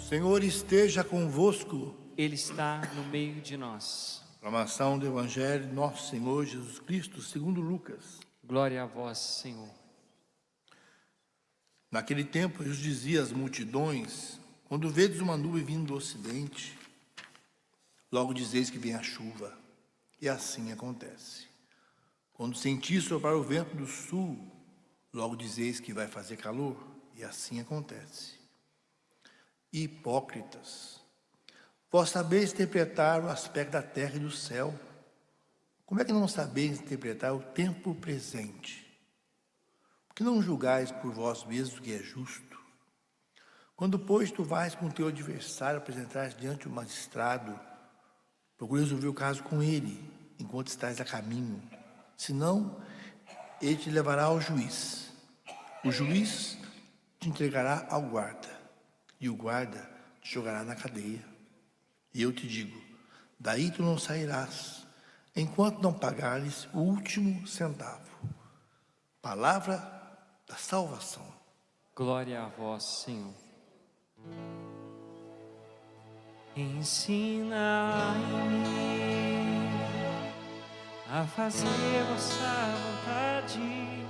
Senhor esteja convosco. Ele está no meio de nós. Proclamação do Evangelho de Nosso Senhor Jesus Cristo, segundo Lucas. Glória a vós, Senhor. Naquele tempo, Jesus dizia às multidões: quando vedes uma nuvem vindo do ocidente, logo dizeis que vem a chuva. E assim acontece. Quando sentis soprar o vento do sul, logo dizeis que vai fazer calor. E assim acontece. Hipócritas, vós sabeis interpretar o aspecto da terra e do céu. Como é que não sabeis interpretar o tempo presente? Porque não julgais por vós mesmos o que é justo? Quando, pois, tu vais com o teu adversário apresentar diante do magistrado, procura resolver o caso com ele, enquanto estás a caminho. Senão, ele te levará ao juiz. O juiz te entregará ao guarda, e o guarda te jogará na cadeia. E eu te digo, daí tu não sairás, enquanto não pagares o último centavo. Palavra da salvação. Glória a vós, Senhor. Ensina-me a fazer vossa vontade,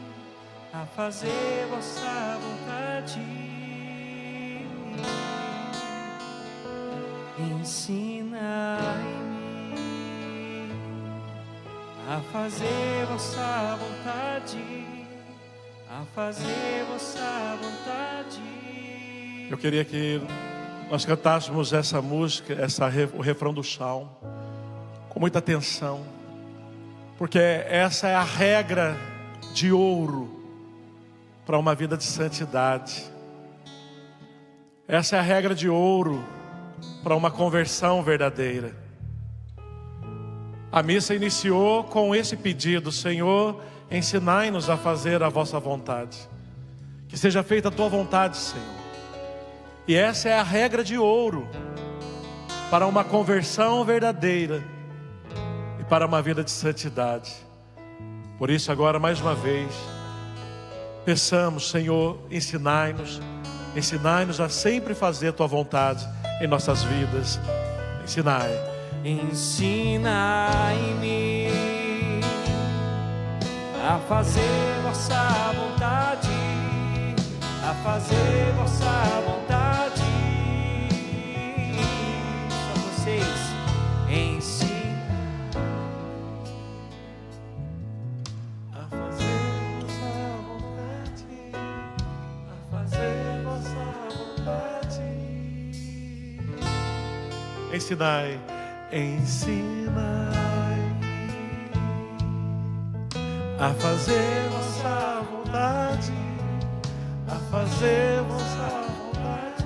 a fazer vossa vontade. Ensina-me a fazer vossa vontade, a fazer vossa vontade. Eu queria que nós cantássemos essa música, o refrão do Salmo, com muita atenção, porque essa é a regra de ouro para uma vida de santidade. Essa é a regra de ouro para uma conversão verdadeira. A missa iniciou com esse pedido: Senhor, ensinai-nos a fazer a vossa vontade. Que seja feita a tua vontade, Senhor. E essa é a regra de ouro para uma conversão verdadeira e para uma vida de santidade. Por isso agora, mais uma vez, peçamos: Senhor, ensinai-nos a sempre fazer a tua vontade em nossas vidas. Ensina-me a fazer vossa vontade, a fazer vossa vontade. Só vocês. Ensina A fazer vossa vontade, a fazer vossa vontade. Ensinai a fazer vossa vontade, a fazer vossa vontade.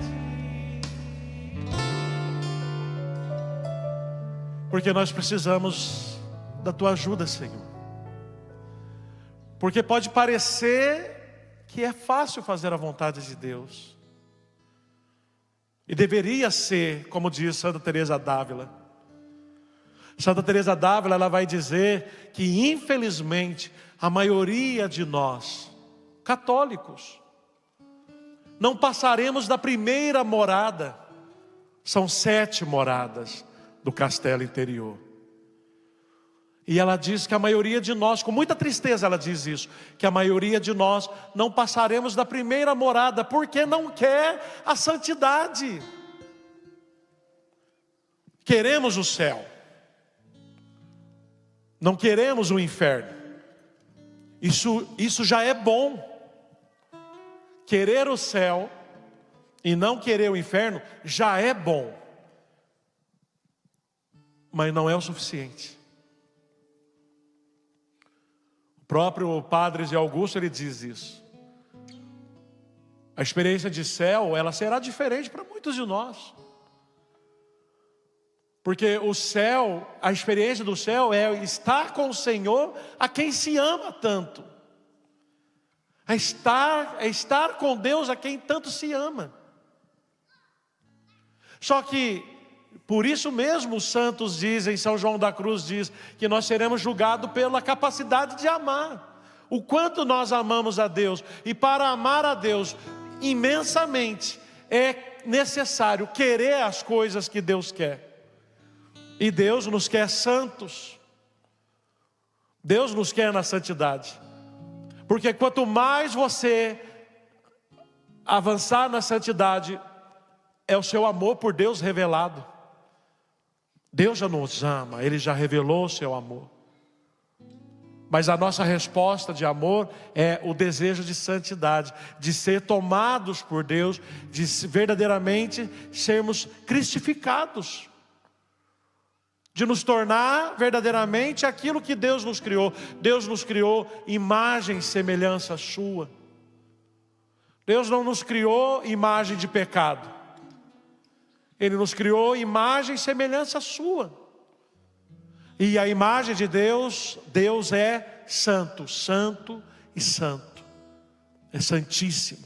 Porque nós precisamos da tua ajuda, Senhor. Porque pode parecer que é fácil fazer a vontade de Deus. E deveria ser, como diz Santa Teresa d'Ávila. Santa Teresa d'Ávila, ela vai dizer que infelizmente a maioria de nós, católicos, não passaremos da primeira morada. São 7 moradas do castelo interior. E ela diz que a maioria de nós, com muita tristeza ela diz isso, que a maioria de nós não passaremos da primeira morada, porque não quer a santidade. Queremos o céu, não queremos o inferno. Isso já é bom. Querer o céu e não querer o inferno já é bom, mas não é o suficiente. O próprio Padre Zé Augusto, ele diz isso. A experiência de céu, ela será diferente para muitos de nós. Porque o céu, a experiência do céu é estar com o Senhor, a quem se ama tanto. É estar com Deus, a quem tanto se ama. Só que, por isso mesmo, os santos dizem, São João da Cruz diz, que nós seremos julgados pela capacidade de amar. O quanto nós amamos a Deus. E para amar a Deus imensamente, é necessário querer as coisas que Deus quer. E Deus nos quer santos. Deus nos quer na santidade. Porque quanto mais você avançar na santidade, é o seu amor por Deus revelado. Deus já nos ama, Ele já revelou o seu amor. Mas a nossa resposta de amor é o desejo de santidade, de ser tomados por Deus, de verdadeiramente sermos cristificados, de nos tornar verdadeiramente aquilo que Deus nos criou. Deus nos criou imagem e semelhança sua. Deus não nos criou imagem de pecado. Ele nos criou imagem e semelhança sua. E a imagem de Deus, Deus é santo, santo e santo. É santíssimo.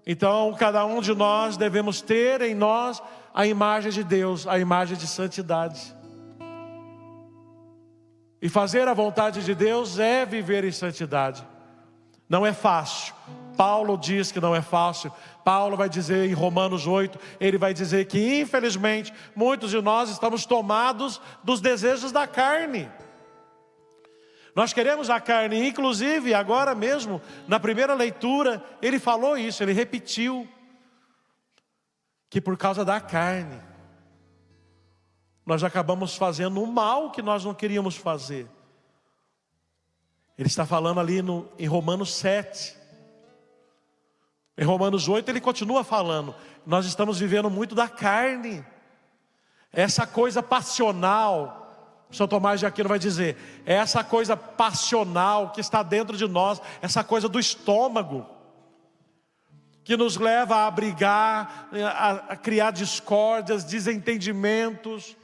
Então, cada um de nós devemos ter em nós a imagem de Deus, a imagem de santidade. E fazer a vontade de Deus é viver em santidade. Não é fácil. Paulo diz que não é fácil. Paulo vai dizer em Romanos 8, ele vai dizer que infelizmente muitos de nós estamos tomados dos desejos da carne. Nós queremos a carne, inclusive agora mesmo, na primeira leitura, ele falou isso, ele repetiu. Que por causa da carne, nós acabamos fazendo o mal que nós não queríamos fazer. Ele está falando ali em Romanos 7. Em Romanos 8 ele continua falando, nós estamos vivendo muito da carne. Essa coisa passional, São Tomás de Aquino vai dizer, é essa coisa passional que está dentro de nós, essa coisa do estômago, que nos leva a brigar, a criar discórdias, desentendimentos.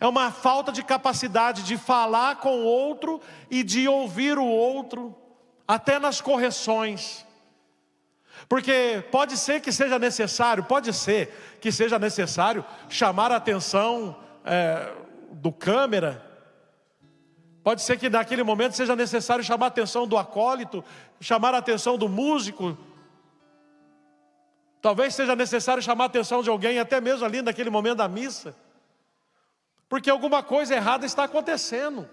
É uma falta de capacidade de falar com o outro e de ouvir o outro, até nas correções. Porque pode ser que seja necessário, chamar a atenção do câmera. Pode ser que naquele momento seja necessário chamar a atenção do acólito, chamar a atenção do músico. Talvez seja necessário chamar a atenção de alguém, até mesmo ali naquele momento da missa. Porque alguma coisa errada está acontecendo.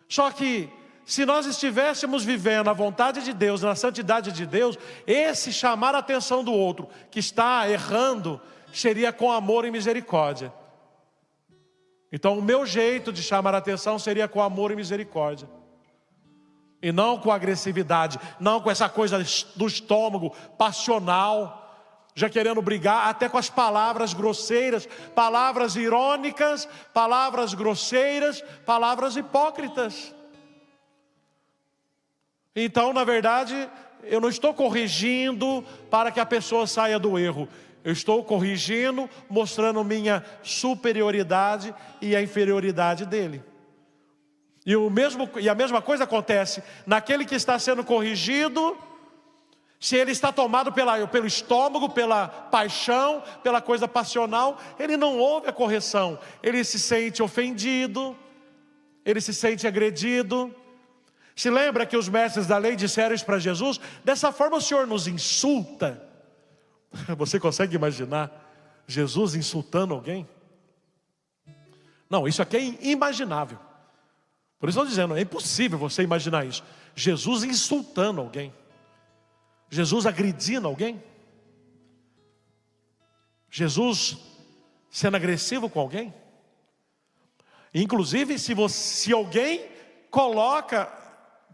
Só que, se nós estivéssemos vivendo a vontade de Deus, na santidade de Deus, esse chamar a atenção do outro, que está errando, seria com amor e misericórdia. Então o meu jeito de chamar a atenção seria com amor e misericórdia. E não com agressividade, não com essa coisa do estômago, passional, já querendo brigar, até com as palavras grosseiras, palavras irônicas, palavras grosseiras, palavras hipócritas. Então, na verdade, eu não estou corrigindo para que a pessoa saia do erro. Eu estou corrigindo, mostrando minha superioridade e a inferioridade dele. E a mesma coisa acontece naquele que está sendo corrigido, se ele está tomado pelo estômago, pela paixão, pela coisa passional, ele não ouve a correção. Ele se sente ofendido, ele se sente agredido. Se lembra que os mestres da lei disseram isso para Jesus? Dessa forma o Senhor nos insulta. Você consegue imaginar Jesus insultando alguém? Não, isso aqui é inimaginável. Por isso eu estou dizendo, é impossível você imaginar isso. Jesus insultando alguém. Jesus agredindo alguém. Jesus sendo agressivo com alguém. Inclusive, se alguém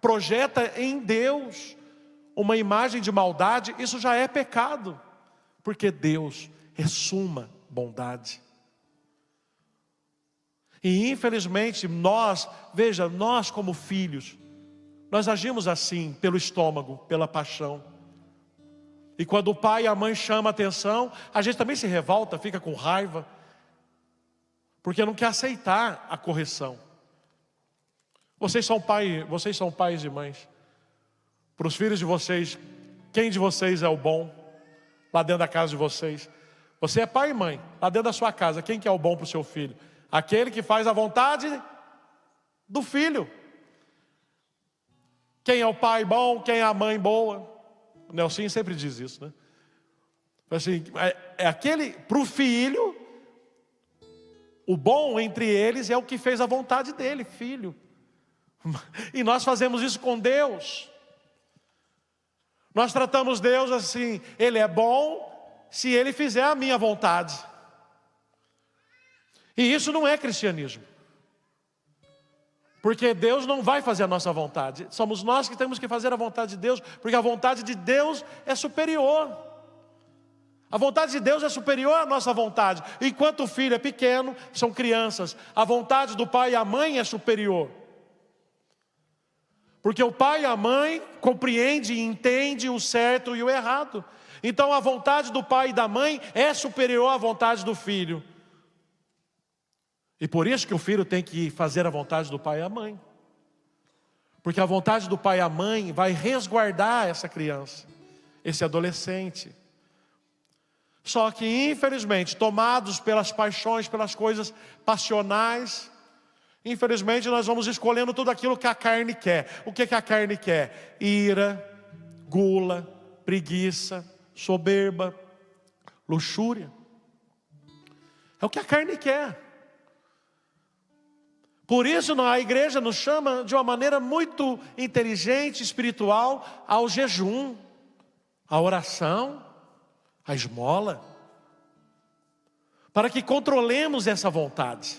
projeta em Deus uma imagem de maldade, isso já é pecado. Porque Deus é suma bondade. E infelizmente nós como filhos, nós agimos assim, pelo estômago, pela paixão. E quando o pai e a mãe chamam a atenção, a gente também se revolta, fica com raiva, porque não quer aceitar a correção. Vocês são pais e mães. Para os filhos de vocês, quem de vocês é o bom? Lá dentro da casa de vocês. Você é pai e mãe, lá dentro da sua casa, quem que é o bom para o seu filho? Aquele que faz a vontade do filho. Quem é o pai bom, quem é a mãe boa? O Nelson sempre diz isso, né? Assim, é aquele, para o filho, o bom entre eles é o que fez a vontade dele, filho. E nós fazemos isso com Deus. Nós tratamos Deus assim, Ele é bom se Ele fizer a minha vontade. E isso não é cristianismo. Porque Deus não vai fazer a nossa vontade. Somos nós que temos que fazer a vontade de Deus, porque a vontade de Deus é superior. A vontade de Deus é superior à nossa vontade. Enquanto o filho é pequeno, são crianças. A vontade do pai e a mãe é superior. Porque o pai e a mãe compreendem e entendem o certo e o errado. Então a vontade do pai e da mãe é superior à vontade do filho. E por isso que o filho tem que fazer a vontade do pai e a mãe. Porque a vontade do pai e a mãe vai resguardar essa criança, esse adolescente. Só que infelizmente, tomados pelas paixões, pelas coisas passionais, infelizmente nós vamos escolhendo tudo aquilo que a carne quer. O que a carne quer? Ira, gula, preguiça, soberba, luxúria. É o que a carne quer. Por isso a igreja nos chama de uma maneira muito inteligente, espiritual, ao jejum, à oração, à esmola, para que controlemos essa vontade.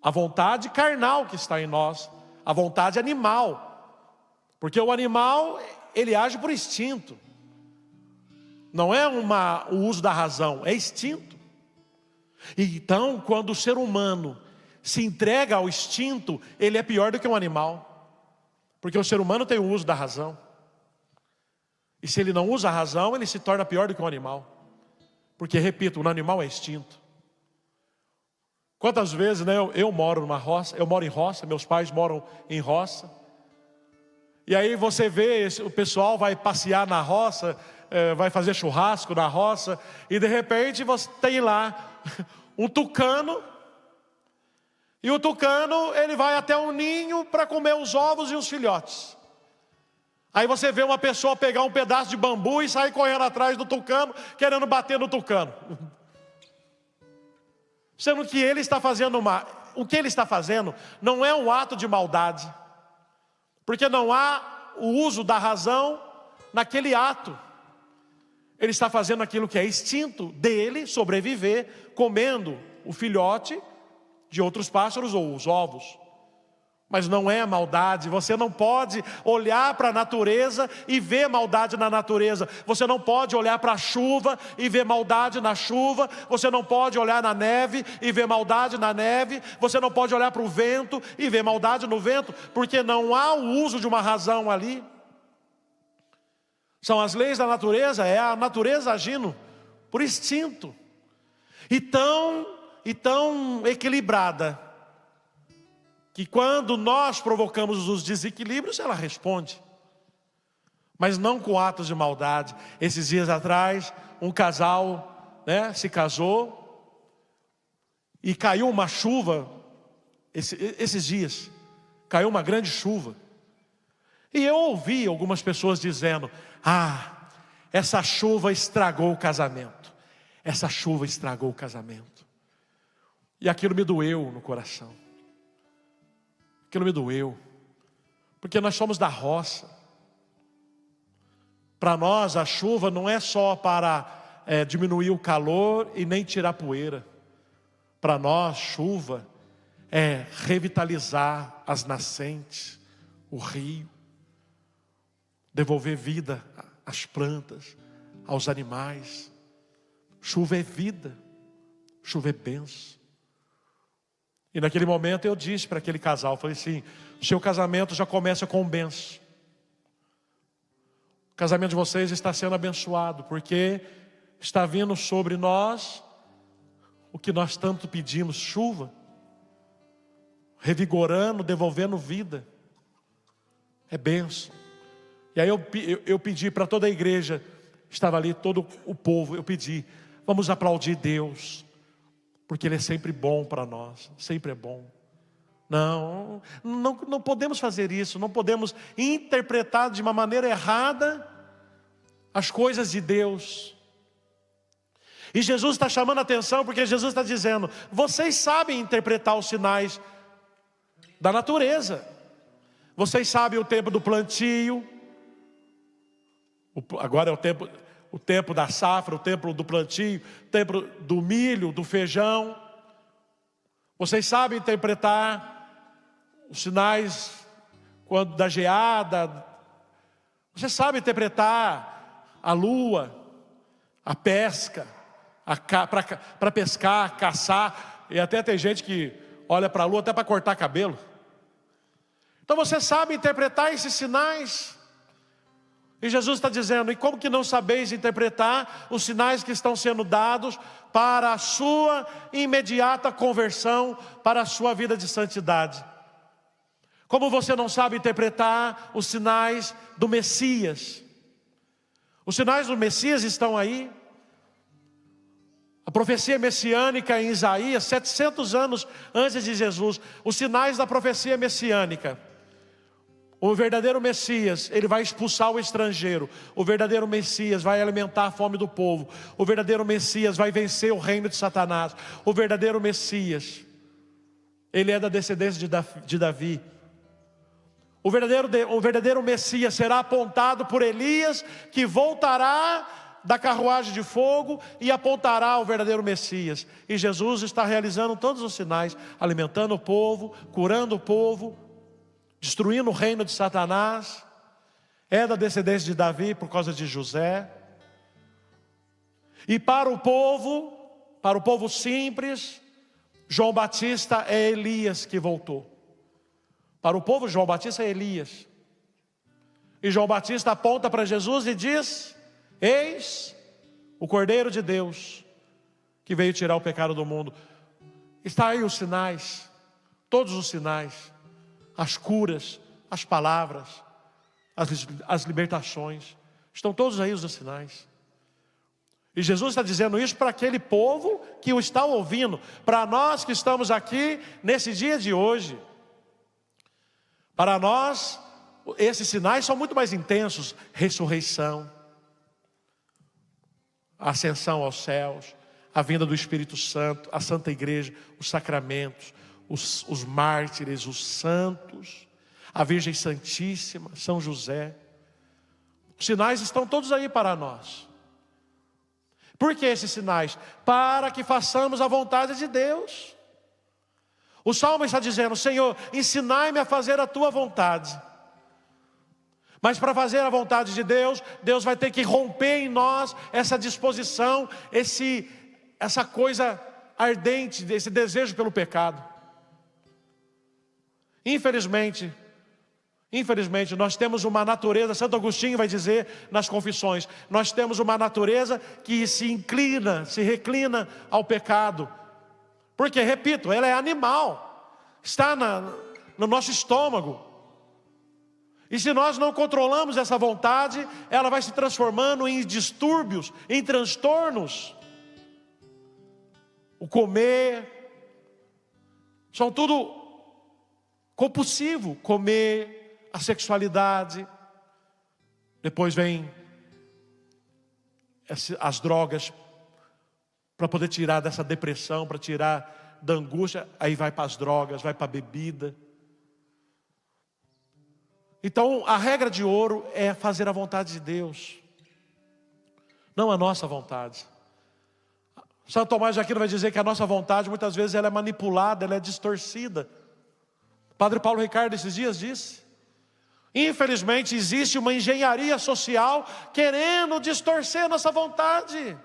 A vontade carnal que está em nós, a vontade animal. Porque o animal, ele age por instinto. Não é o uso da razão, é instinto. Então, quando o ser humano se entrega ao instinto, ele é pior do que um animal. Porque o ser humano tem o uso da razão. E se ele não usa a razão, ele se torna pior do que um animal. Porque, repito, o animal é instinto. Quantas vezes, né, eu moro numa roça, eu moro em roça, meus pais moram em roça. E aí você vê, o pessoal vai passear na roça, vai fazer churrasco na roça, e de repente você tem lá um tucano. E o tucano, ele vai até um ninho para comer os ovos e os filhotes. Aí você vê uma pessoa pegar um pedaço de bambu e sair correndo atrás do tucano, querendo bater no tucano. Sendo que ele está fazendo o que ele está fazendo não é um ato de maldade. Porque não há o uso da razão naquele ato. Ele está fazendo aquilo que é instinto dele, sobreviver, comendo o filhote de outros pássaros ou os ovos. Mas não é maldade. Você não pode olhar para a natureza e ver maldade na natureza. Você não pode olhar para a chuva e ver maldade na chuva. Você não pode olhar na neve e ver maldade na neve. Você não pode olhar para o vento e ver maldade no vento, porque não há o uso de uma razão ali. São as leis da natureza, é a natureza agindo por instinto. E tão equilibrada, que quando nós provocamos os desequilíbrios, ela responde. Mas não com atos de maldade. Esses dias atrás, um casal, né, se casou, e caiu uma chuva, esses dias, caiu uma grande chuva. E eu ouvi algumas pessoas dizendo: essa chuva estragou o casamento. Essa chuva estragou o casamento. E aquilo me doeu no coração. Aquilo me doeu. Porque nós somos da roça. Para nós a chuva não é só para diminuir o calor e nem tirar poeira. Para nós chuva é revitalizar as nascentes, o rio. Devolver vida às plantas, aos animais. Chuva é vida. Chuva é bênção. E naquele momento eu disse para aquele casal, falei assim: o seu casamento já começa com bênção. O casamento de vocês está sendo abençoado, porque está vindo sobre nós o que nós tanto pedimos, chuva, revigorando, devolvendo vida. É bênção. E aí eu pedi para toda a igreja, estava ali todo o povo, eu pedi: vamos aplaudir Deus, porque Ele é sempre bom para nós, sempre é bom. Não podemos fazer isso, não podemos interpretar de uma maneira errada as coisas de Deus. E Jesus está chamando a atenção porque Jesus está dizendo: vocês sabem interpretar os sinais da natureza. Vocês sabem o tempo do plantio, agora é o tempo da safra, o tempo do plantio, o tempo do milho, do feijão. Vocês sabem interpretar os sinais da geada. Você sabe interpretar a lua, a pesca, para pescar, caçar. E até tem gente que olha para a lua até para cortar cabelo. Então você sabe interpretar esses sinais. E Jesus está dizendo: e como que não sabeis interpretar os sinais que estão sendo dados para a sua imediata conversão, para a sua vida de santidade? Como você não sabe interpretar os sinais do Messias? Os sinais do Messias estão aí. A profecia messiânica em Isaías, 700 anos antes de Jesus. Os sinais da profecia messiânica. O verdadeiro Messias, ele vai expulsar o estrangeiro. O verdadeiro Messias vai alimentar a fome do povo. O verdadeiro Messias vai vencer o reino de Satanás. O verdadeiro Messias, ele é da descendência de Davi. O verdadeiro Messias será apontado por Elias, que voltará da carruagem de fogo e apontará o verdadeiro Messias. E Jesus está realizando todos os sinais, alimentando o povo, curando o povo, destruindo o reino de Satanás. É da descendência de Davi por causa de José. E para o povo simples, João Batista é Elias que voltou. Para o povo, João Batista é Elias. E João Batista aponta para Jesus e diz: eis o Cordeiro de Deus, que veio tirar o pecado do mundo. Está aí os sinais, todos os sinais, as curas, as palavras, as libertações, estão todos aí os sinais. E Jesus está dizendo isso para aquele povo que o está ouvindo, para nós que estamos aqui nesse dia de hoje. Para nós, esses sinais são muito mais intensos: ressurreição, a ascensão aos céus, a vinda do Espírito Santo, a Santa Igreja, os sacramentos, os mártires, os santos, a Virgem Santíssima, São José. Os sinais estão todos aí para nós. Por que esses sinais? Para que façamos a vontade de Deus. O Salmo está dizendo: Senhor, ensinai-me a fazer a tua vontade. Mas para fazer a vontade de Deus, Deus vai ter que romper em nós essa disposição, essa coisa ardente, esse desejo pelo pecado. Infelizmente, nós temos uma natureza, Santo Agostinho vai dizer nas Confissões, nós temos uma natureza que se reclina ao pecado. Porque, repito, ela é animal, está no nosso estômago. E se nós não controlamos essa vontade, ela vai se transformando em distúrbios, em transtornos. O comer, são tudo compulsivo. Comer, a sexualidade. Depois vem as drogas, para poder tirar dessa depressão, para tirar da angústia. Aí vai para as drogas, vai para a bebida. Então a regra de ouro é fazer a vontade de Deus, não a nossa vontade. Santo Tomás de Aquino vai dizer que a nossa vontade muitas vezes ela é manipulada, ela é distorcida. Padre Paulo Ricardo esses dias disse: infelizmente existe uma engenharia social querendo distorcer a nossa vontade,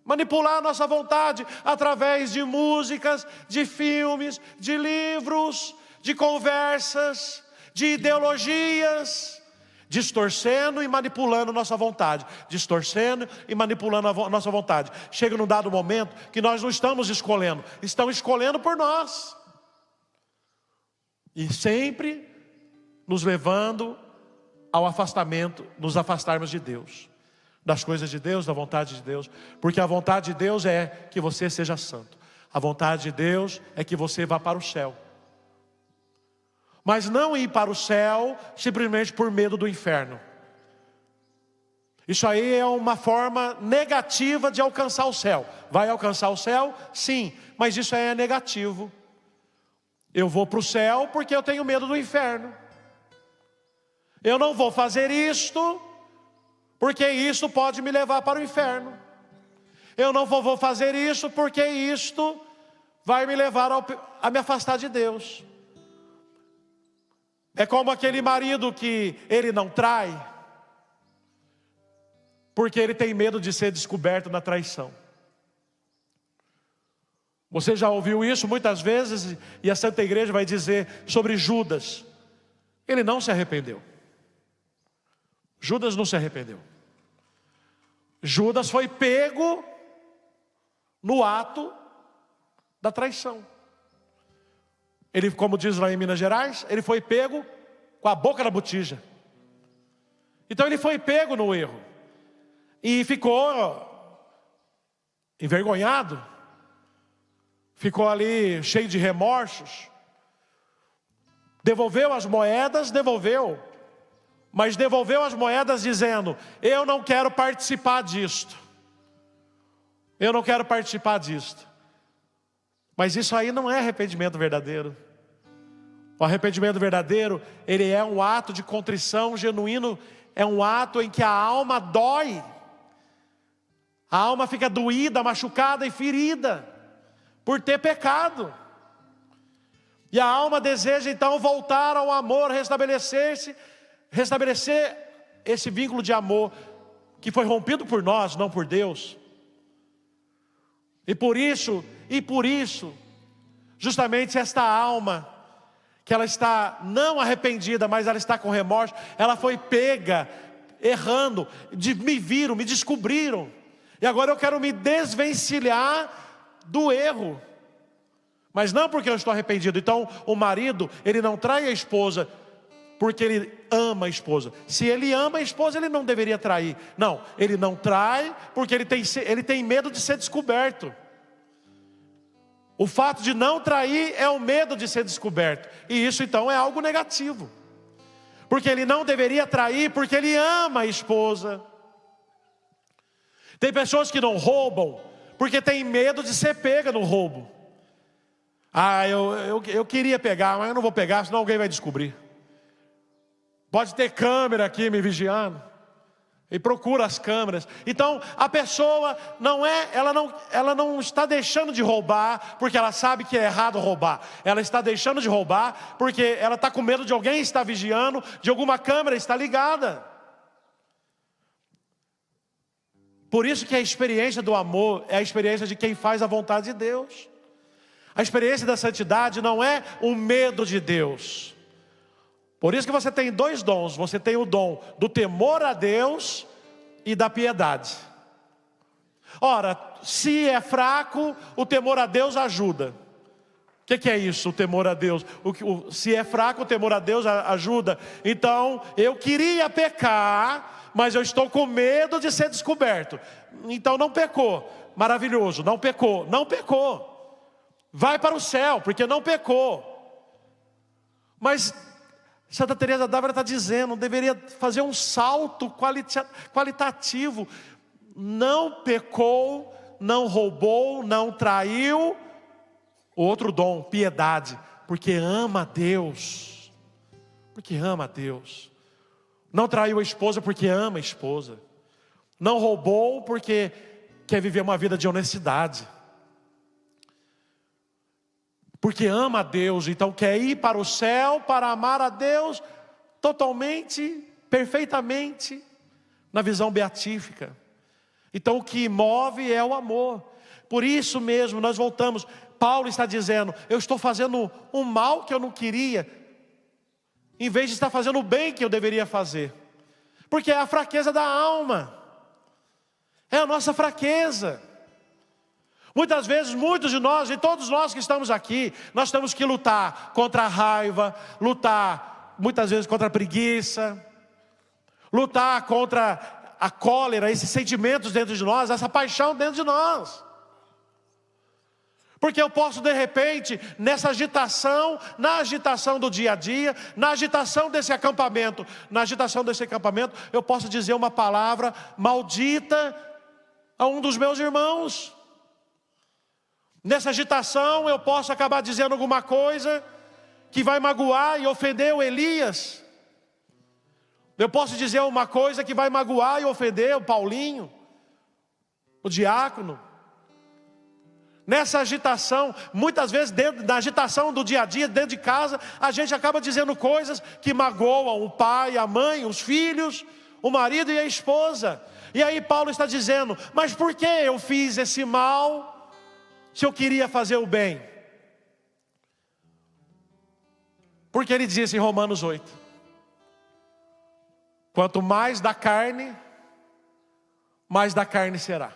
manipular a nossa vontade através de músicas, de filmes, de livros, de conversas, de ideologias, distorcendo e manipulando nossa vontade, distorcendo e manipulando a nossa vontade. Chega num dado momento que nós não estamos escolhendo, estão escolhendo por nós, e sempre nos levando ao afastamento, nos afastarmos de Deus, das coisas de Deus, da vontade de Deus. Porque a vontade de Deus é que você seja santo, a vontade de Deus é que você vá para o céu. Mas não ir para o céu simplesmente por medo do inferno. Isso aí é uma forma negativa de alcançar o céu. Vai alcançar o céu? Sim, mas isso aí é negativo. Eu vou para o céu porque eu tenho medo do inferno. Eu não vou fazer isto porque isto pode me levar para o inferno. Eu não vou fazer isso porque isto vai me levar a me afastar de Deus. É como aquele marido que ele não trai porque ele tem medo de ser descoberto na traição. Você já ouviu isso muitas vezes, e a Santa Igreja vai dizer sobre Judas. Ele não se arrependeu. Judas não se arrependeu. Judas foi pego no ato da traição. Ele, como diz lá em Minas Gerais, ele foi pego com a boca na botija. Então ele foi pego no erro. E ficou envergonhado. Ficou ali cheio de remorsos. Devolveu as moedas, devolveu. Mas devolveu as moedas dizendo: eu não quero participar disto. Eu não quero participar disto. Mas isso aí não é arrependimento verdadeiro. O arrependimento verdadeiro, ele é um ato de contrição genuíno. É um ato em que a alma dói. A alma fica doída, machucada e ferida por ter pecado. E a alma deseja então voltar ao amor, restabelecer esse vínculo de amor que foi rompido por nós, não por Deus. E por isso, justamente esta alma, que ela está não arrependida, mas ela está com remorso, ela foi pega, errando, me viram, me descobriram. E agora eu quero me desvencilhar do erro. Mas não porque eu estou arrependido. Então o marido, ele não trai a esposa porque ele ama a esposa. Se ele ama a esposa, ele não deveria trair. Não, ele não trai porque ele tem medo de ser descoberto. O fato de não trair é o medo de ser descoberto. E isso então é algo negativo. Porque ele não deveria trair porque ele ama a esposa. Tem pessoas que não roubam porque tem medo de ser pega no roubo. Eu queria pegar, mas eu não vou pegar, senão alguém vai descobrir. Pode ter câmera aqui me vigiando. E procura as câmeras. Então a pessoa ela não está deixando de roubar porque ela sabe que é errado roubar. Ela está deixando de roubar porque ela está com medo de alguém estar vigiando, de alguma câmera estar ligada. Por isso que a experiência do amor é a experiência de quem faz a vontade de Deus. A experiência da santidade não é o medo de Deus. Por isso que você tem dois dons. Você tem o dom do temor a Deus e da piedade. Ora, se é fraco, o temor a Deus ajuda. O que é isso, o temor a Deus? Se é fraco, o temor a Deus ajuda. Então, eu queria pecar, mas eu estou com medo de ser descoberto. Então não pecou. Maravilhoso, não pecou. Não pecou. Vai para o céu, porque não pecou. Mas Santa Teresa d'Ávila está dizendo, deveria fazer um salto qualitativo. Não pecou, não roubou, não traiu. Outro dom, piedade, porque ama a Deus. Porque ama a Deus. Não traiu a esposa porque ama a esposa. Não roubou porque quer viver uma vida de honestidade. Porque ama a Deus, então quer ir para o céu para amar a Deus totalmente, perfeitamente, na visão beatífica. Então o que move é o amor. Por isso mesmo nós voltamos. Paulo está dizendo, eu estou fazendo um mal que eu não queria, em vez de estar fazendo o bem que eu deveria fazer. Porque é a fraqueza da alma. É a nossa fraqueza. Muitas vezes, muitos de nós, e todos nós que estamos aqui, nós temos que lutar contra a raiva, lutar muitas vezes contra a preguiça, lutar contra a cólera, esses sentimentos dentro de nós, essa paixão dentro de nós. Porque eu posso de repente, nessa agitação, na agitação do dia a dia, na agitação desse acampamento, eu posso dizer uma palavra maldita a um dos meus irmãos. Nessa agitação eu posso acabar dizendo alguma coisa que vai magoar e ofender o Elias. Eu posso dizer uma coisa que vai magoar e ofender o Paulinho, o diácono. Nessa agitação, muitas vezes da agitação do dia a dia, dentro de casa, a gente acaba dizendo coisas que magoam o pai, a mãe, os filhos, o marido e a esposa. E aí Paulo está dizendo, mas por que eu fiz esse mal, se eu queria fazer o bem? Porque ele diz em Romanos 8, quanto mais da carne, mais da carne será.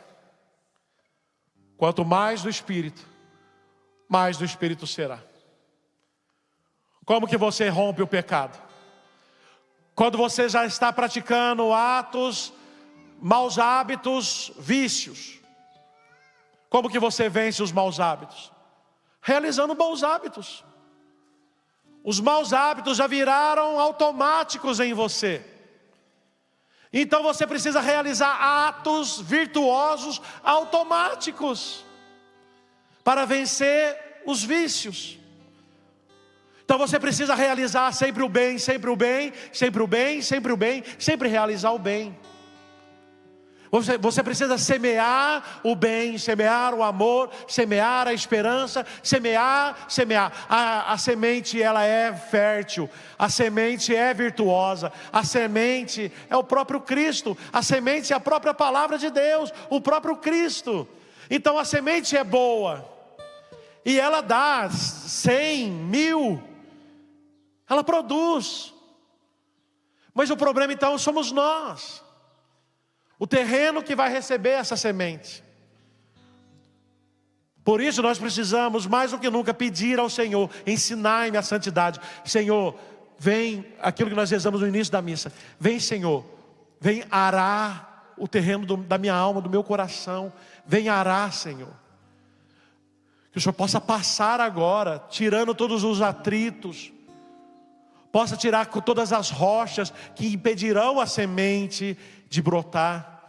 Quanto mais do Espírito, mais do Espírito será. Como que você rompe o pecado? Quando você já está praticando atos, maus hábitos, vícios. Como que você vence os maus hábitos? Realizando bons hábitos. Os maus hábitos já viraram automáticos em você. Então você precisa realizar atos virtuosos automáticos para vencer os vícios. Então você precisa realizar sempre o bem, sempre o bem, sempre o bem, sempre o bem, sempre realizar o bem. Você precisa semear o bem, semear o amor, semear a esperança, semear. A semente, ela é fértil, a semente é virtuosa, a semente é o próprio Cristo, a semente é a própria palavra de Deus, o próprio Cristo. Então a semente é boa, e ela dá 100, 1000, ela produz. Mas o problema então somos nós. O terreno que vai receber essa semente. Por isso nós precisamos mais do que nunca pedir ao Senhor, ensinai-me a santidade. Senhor, vem, aquilo que nós rezamos no início da missa. Vem, Senhor, vem arar o terreno da minha alma, do meu coração. Vem arar, Senhor. Que o Senhor possa passar agora, tirando todos os atritos. Possa tirar todas as rochas que impedirão a semente de brotar.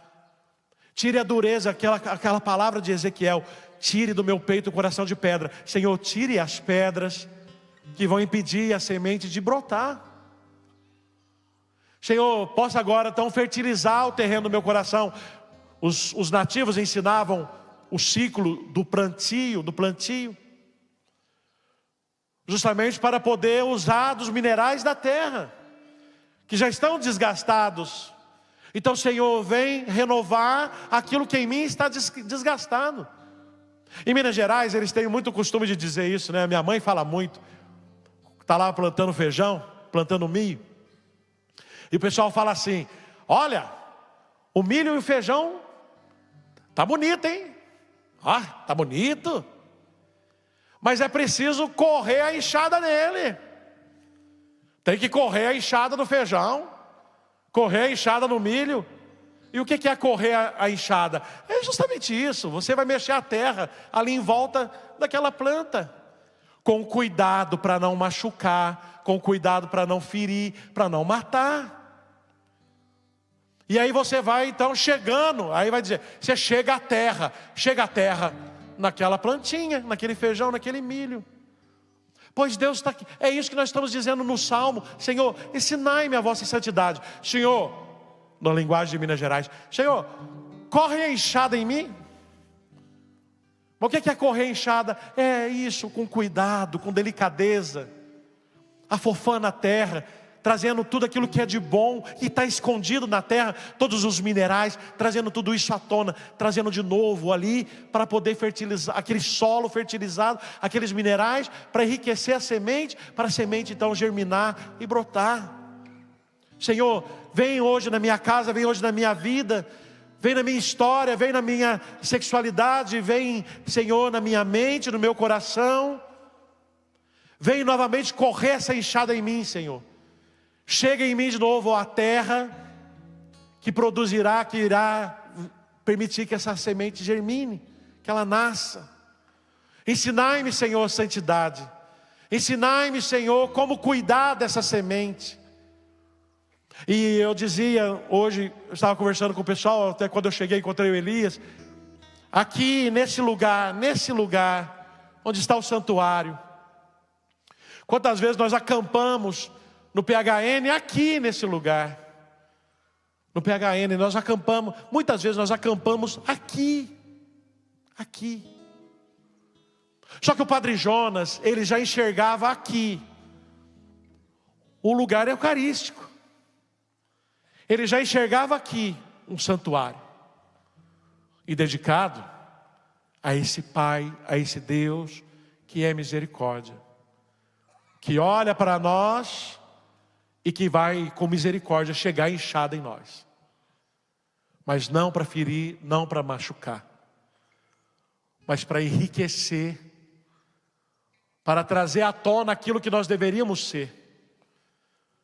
Tire a dureza, aquela palavra de Ezequiel, tire do meu peito o coração de pedra. Senhor, tire as pedras que vão impedir a semente de brotar. Senhor, possa agora então fertilizar o terreno do meu coração. Os nativos ensinavam o ciclo do plantio, justamente para poder usar dos minerais da terra, que já estão desgastados. Então, Senhor, vem renovar aquilo que em mim está desgastado. Em Minas Gerais, eles têm muito costume de dizer isso, né? Minha mãe fala muito. Está lá plantando feijão, plantando milho. E o pessoal fala assim, olha, o milho e o feijão tá bonito, hein? Ah, tá bonito. Mas é preciso correr a enxada nele. Tem que correr a enxada no feijão, correr a enxada no milho. E o que é correr a enxada? É justamente isso. Você vai mexer a terra ali em volta daquela planta, com cuidado para não machucar, com cuidado para não ferir, para não matar. E aí você vai então chegando, aí vai dizer, você chega à terra naquela plantinha, naquele feijão, naquele milho. Pois Deus está aqui. É isso que nós estamos dizendo no Salmo. Senhor, ensinai-me a vossa santidade. Senhor, na linguagem de Minas Gerais, Senhor, corre a enxada em mim. Mas o que é correr a enxada? É isso, com cuidado, com delicadeza, afofando a terra, trazendo tudo aquilo que é de bom, que está escondido na terra, todos os minerais, trazendo tudo isso à tona, trazendo de novo ali, para poder fertilizar, aquele solo fertilizado, aqueles minerais, para enriquecer a semente, para a semente então germinar e brotar. Senhor, vem hoje na minha casa, vem hoje na minha vida, vem na minha história, vem na minha sexualidade, vem, Senhor, na minha mente, no meu coração. Vem novamente correr essa enxada em mim, Senhor. Chega em mim de novo a terra que produzirá, que irá permitir que essa semente germine, que ela nasça. Ensinai-me, Senhor, santidade. Ensinai-me, Senhor, como cuidar dessa semente. E eu dizia, hoje, eu estava conversando com o pessoal, até quando eu cheguei, encontrei o Elias. Aqui, nesse lugar onde está o santuário. Quantas vezes nós acampamos no PHN, aqui nesse lugar. No PHN nós acampamos, muitas vezes nós acampamos aqui. Só que o Padre Jonas, ele já enxergava aqui o lugar eucarístico. Ele já enxergava aqui um santuário. E dedicado a esse Pai, a esse Deus que é misericórdia. Que olha para nós e que vai com misericórdia chegar inchada em nós. Mas não para ferir, não para machucar. Mas para enriquecer. Para trazer à tona aquilo que nós deveríamos ser.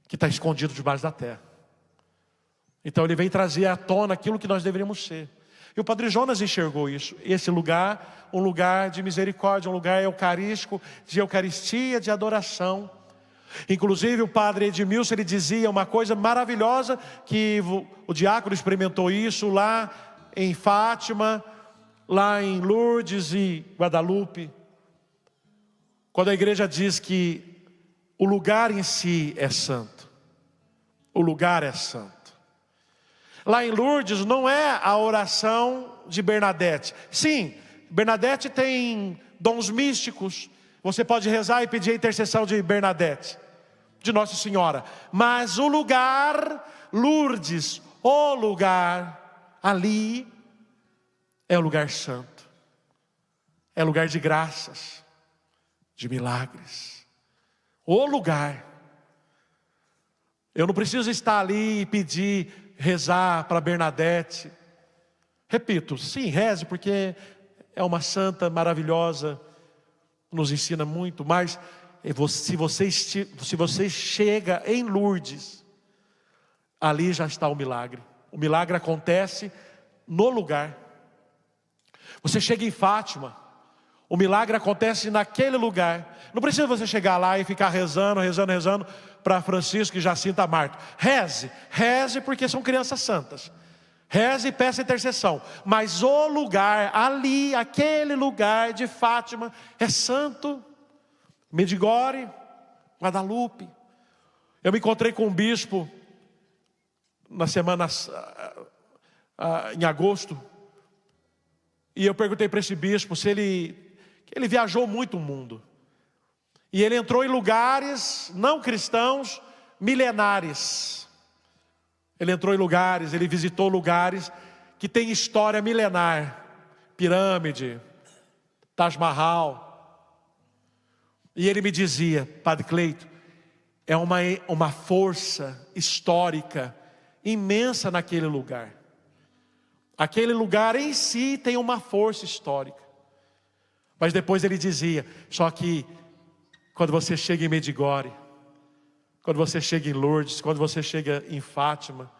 Que está escondido debaixo da terra. Então ele vem trazer à tona aquilo que nós deveríamos ser. E o Padre Jonas enxergou isso. Esse lugar, um lugar de misericórdia, um lugar eucarístico, de eucaristia, de adoração. Inclusive o Padre Edmilson, ele dizia uma coisa maravilhosa, que o diácono experimentou isso lá em Fátima, lá em Lourdes e Guadalupe. Quando a igreja diz que o lugar em si é santo. O lugar é santo. Lá em Lourdes não é a oração de Bernadette. Sim, Bernadette tem dons místicos. Você pode rezar e pedir a intercessão de Bernadette, de Nossa Senhora. Mas o lugar, Lourdes, o lugar ali é o lugar santo. É lugar de graças, de milagres. O lugar. Eu não preciso estar ali e pedir, rezar para Bernadette. Repito, sim, reze, porque é uma santa maravilhosa, nos ensina muito. Mas se você chega em Lourdes, ali já está o milagre. O milagre acontece no lugar. Você chega em Fátima, o milagre acontece naquele lugar. Não precisa você chegar lá e ficar rezando para Francisco e Jacinta Marto. Reze porque são crianças santas. Reze e peça intercessão. Mas o lugar ali, aquele lugar de Fátima é santo. Medjugorje, Guadalupe. Eu me encontrei com um bispo na semana em agosto. E eu perguntei para esse bispo se ele viajou muito o mundo. E ele entrou em lugares não cristãos, milenares. Ele entrou em lugares, ele visitou lugares que têm história milenar. Pirâmide, Taj Mahal. E ele me dizia, Padre Cleito, é uma força histórica imensa naquele lugar. Aquele lugar em si tem uma força histórica. Mas depois ele dizia, só que quando você chega em Medjugorje, quando você chega em Lourdes, quando você chega em Fátima,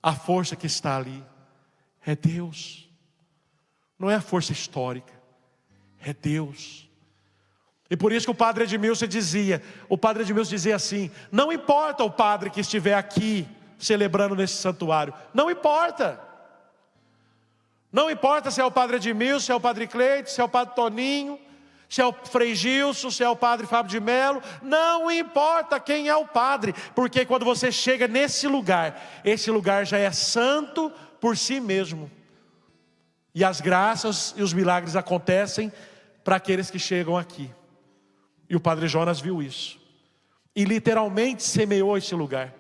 a força que está ali é Deus. Não é a força histórica, é Deus. E por isso que o Padre Edmilson dizia assim, não importa o padre que estiver aqui celebrando nesse santuário, não importa. Não importa se é o Padre Edmilson, se é o Padre Cleito, se é o Padre Toninho, se é o Frei Gilson, se é o Padre Fábio de Melo. Não importa quem é o padre, porque quando você chega nesse lugar, esse lugar já é santo por si mesmo. E as graças e os milagres acontecem para aqueles que chegam aqui. E o Padre Jonas viu isso. E literalmente semeou esse lugar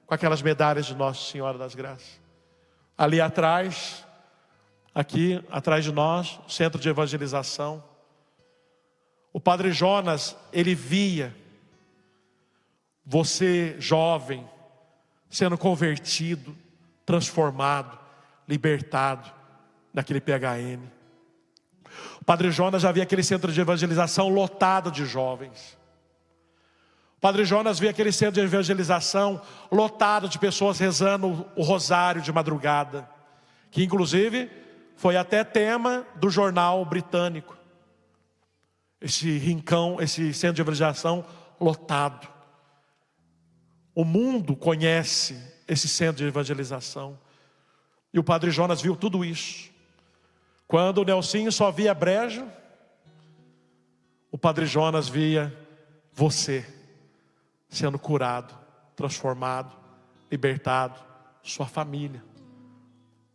com aquelas medalhas de Nossa Senhora das Graças. Ali atrás, aqui atrás de nós, centro de evangelização. O Padre Jonas, ele via você jovem sendo convertido, transformado, libertado naquele PHN. O Padre Jonas já via aquele centro de evangelização lotado de jovens. O Padre Jonas via aquele centro de evangelização lotado de pessoas rezando o rosário de madrugada, que inclusive foi até tema do jornal britânico. esse rincão, esse centro de evangelização lotado. O mundo conhece esse centro de evangelização. E o Padre Jonas viu tudo isso. Quando o Nelsinho só via brejo, o Padre Jonas via você sendo curado, transformado, libertado, sua família.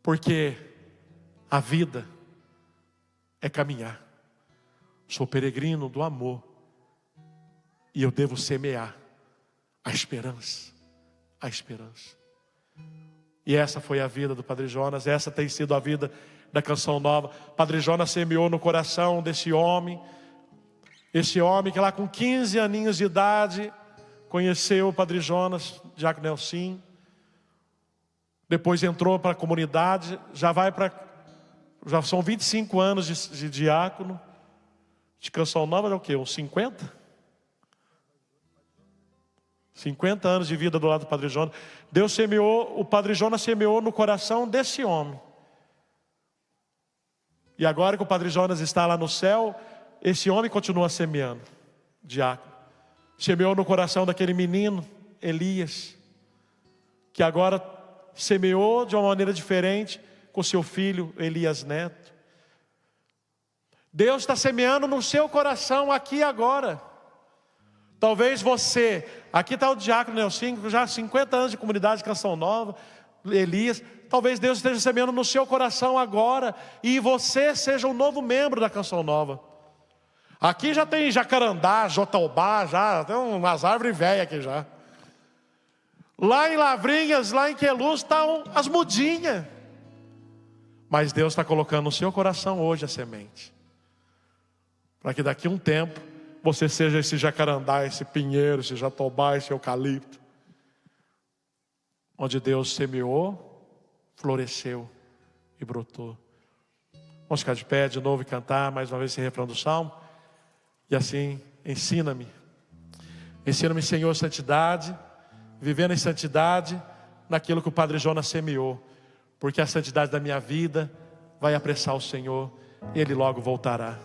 Porque a vida é caminhar. Sou peregrino do amor e eu devo semear a esperança, a esperança. E essa foi a vida do Padre Jonas, essa tem sido a vida da Canção Nova. Padre Jonas semeou no coração desse homem, esse homem que lá com 15 aninhos de idade conheceu o Padre Jonas, Diácono Nelsinho. Depois entrou para a comunidade, já são 25 anos de diácono. De Canção Nova é o quê? Uns 50? 50 anos de vida do lado do Padre Jonas. Deus semeou, o Padre Jonas semeou no coração desse homem. E agora que o Padre Jonas está lá no céu, esse homem continua semeando, diácono. Semeou no coração daquele menino, Elias, que agora semeou de uma maneira diferente com seu filho, Elias Neto. Deus está semeando no seu coração aqui e agora. Talvez você, aqui está o diácono Nelsinho, já 50 anos de comunidade de Canção Nova, Elias, talvez Deus esteja semeando no seu coração agora, e você seja um novo membro da Canção Nova. Aqui já tem jacarandá, jotaubá, já tem umas árvores velhas aqui já. Lá em Lavrinhas, lá em Queluz, estão as mudinhas. Mas Deus está colocando no seu coração hoje a semente, para que daqui a um tempo você seja esse jacarandá, esse pinheiro, esse jatobá, esse eucalipto, onde Deus semeou, floresceu e brotou. Vamos ficar de pé de novo e cantar mais uma vez esse refrão do Salmo. E assim, ensina-me, Senhor, santidade, vivendo em santidade naquilo que o Padre Jonas semeou, porque a santidade da minha vida vai apressar o Senhor, e Ele logo voltará.